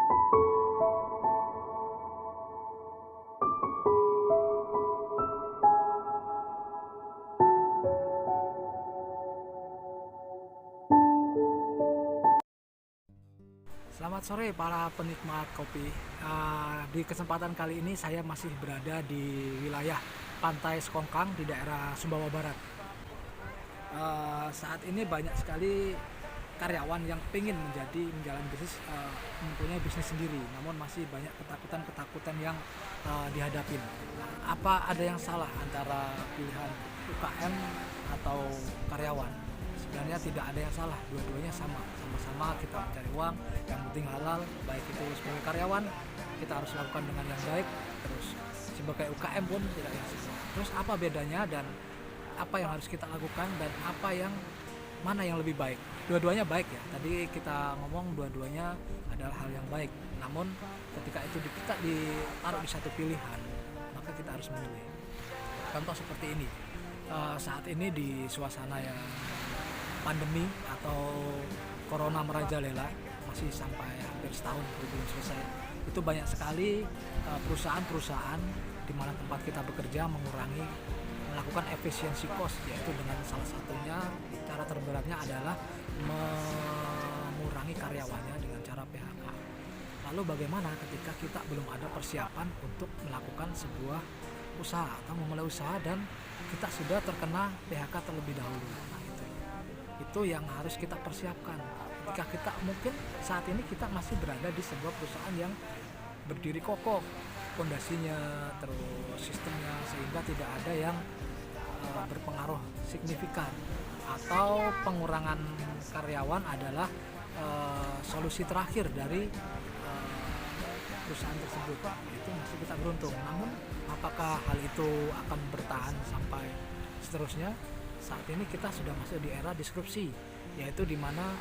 Selamat sore para penikmat kopi. Di kesempatan kali ini saya masih berada di wilayah Pantai Sekongkang di daerah Sumbawa Barat. Saat ini banyak sekali karyawan yang ingin menjalani bisnis, mempunyai bisnis sendiri, namun masih banyak ketakutan yang dihadapin. Apa ada yang salah antara pilihan UKM atau karyawan? Sebenarnya tidak ada yang salah, dua-duanya sama-sama kita mencari uang, yang penting halal. Baik itu sebagai karyawan kita harus lakukan dengan yang baik, terus sebagai UKM pun tidak yang salah. Terus apa bedanya dan apa yang harus kita lakukan dan apa yang mana yang lebih baik? Dua-duanya baik ya. Tadi kita ngomong dua-duanya adalah hal yang baik. Namun ketika itu kita ditaruh di satu pilihan, maka kita harus memilih. Contoh seperti ini. Saat ini di suasana yang pandemi atau corona merajalela, masih sampai hampir setahun belum selesai, itu banyak sekali perusahaan-perusahaan di mana tempat kita bekerja melakukan efisiensi cost, yaitu dengan salah satunya cara terberatnya adalah mengurangi karyawannya dengan cara PHK. Lalu bagaimana ketika kita belum ada persiapan untuk melakukan sebuah usaha atau memulai usaha dan kita sudah terkena PHK terlebih dahulu? Itu yang harus kita persiapkan. Ketika kita mungkin saat ini kita masih berada di sebuah perusahaan yang berdiri kokoh, fondasinya, terus sistemnya, sehingga tidak ada yang berpengaruh signifikan, atau pengurangan karyawan adalah solusi terakhir dari perusahaan tersebut. Itu masih kita beruntung. Namun apakah hal itu akan bertahan sampai seterusnya? Saat ini kita sudah masuk di era disrupsi, yaitu di mana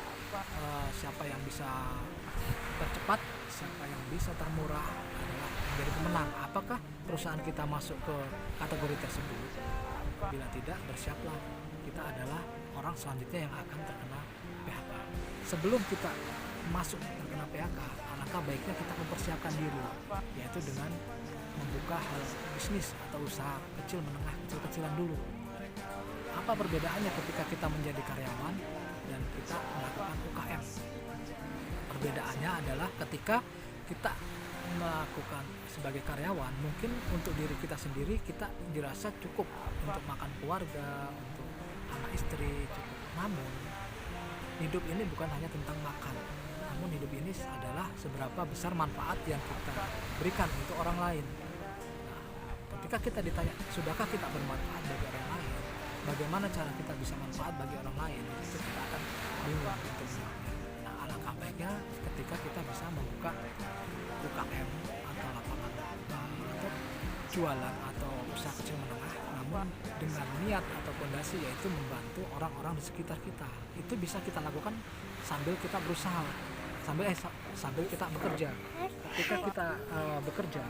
siapa yang bisa tercepat, siapa yang bisa termurah adalah menjadi pemenang. Apakah perusahaan kita masuk ke kategori tersebut? Bila tidak, bersiaplah, kita adalah orang selanjutnya yang akan terkena PHK. Sebelum kita masuk terkena PHK, alangkah baiknya kita mempersiapkan diri, yaitu dengan membuka hal bisnis atau usaha kecil menengah, kecil-kecilan dulu. Apa perbedaannya ketika kita menjadi karyawan dan kita melakukan UKM? Perbedaannya adalah ketika kita melakukan sebagai karyawan, mungkin untuk diri kita sendiri kita dirasa cukup untuk makan keluarga, untuk anak istri cukup. Namun hidup ini bukan hanya tentang makan, namun hidup ini adalah seberapa besar manfaat yang kita berikan untuk orang lain. Nah, ketika kita ditanya, sudahkah kita bermanfaat bagi orang lain? Bagaimana cara kita bisa manfaat bagi orang lain? Itu kita akan bingung untuk menjawabnya. Nah, alangkah baiknya ketika kita bisa membuka UKM atau lapangan atau jualan atau usaha kecil menengah, namun dengan niat atau fondasi yaitu membantu orang-orang di sekitar kita. Itu bisa kita lakukan sambil kita berusaha, sambil kita bekerja. Ketika kita bekerja,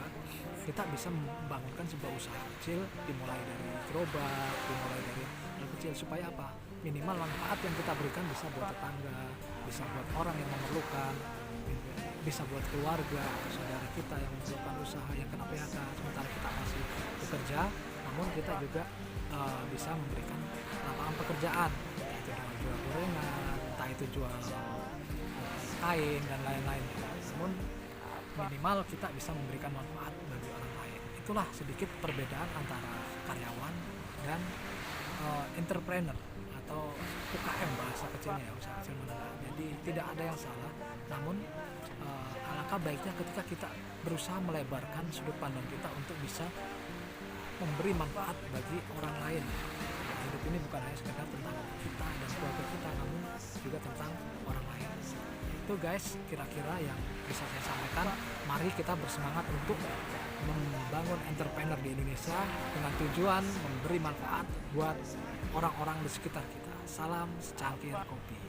kita bisa membangunkan sebuah usaha kecil, dimulai dari gerobak, dimulai dari hal kecil, supaya apa? Minimal manfaat yang kita berikan bisa buat tetangga, bisa buat orang yang memerlukan, bisa buat keluarga atau saudara kita yang memerlukan usaha yang kena PHK sementara kita masih bekerja. Namun kita juga bisa memberikan lapangan pekerjaan, entah itu dengan jual gorengan, entah itu jual kain dan lain-lain. Namun minimal kita bisa memberikan manfaat bagi orang lain. Itulah sedikit perbedaan antara karyawan dan entrepreneur atau UKM bahasa kecilnya, usaha kecil menengah. Jadi tidak ada yang salah, namun alangkah baiknya ketika kita berusaha melebarkan sudut pandang kita untuk bisa memberi manfaat bagi orang lain. Hidup ini bukan hanya sekedar tentang kita dan keluarga kita, namun juga tentang orang lain. Itu guys, kira-kira yang bisa saya sampaikan. Mari kita bersemangat untuk membangun entrepreneur di Indonesia dengan tujuan memberi manfaat buat orang-orang di sekitar kita. Salam secangkir kopi.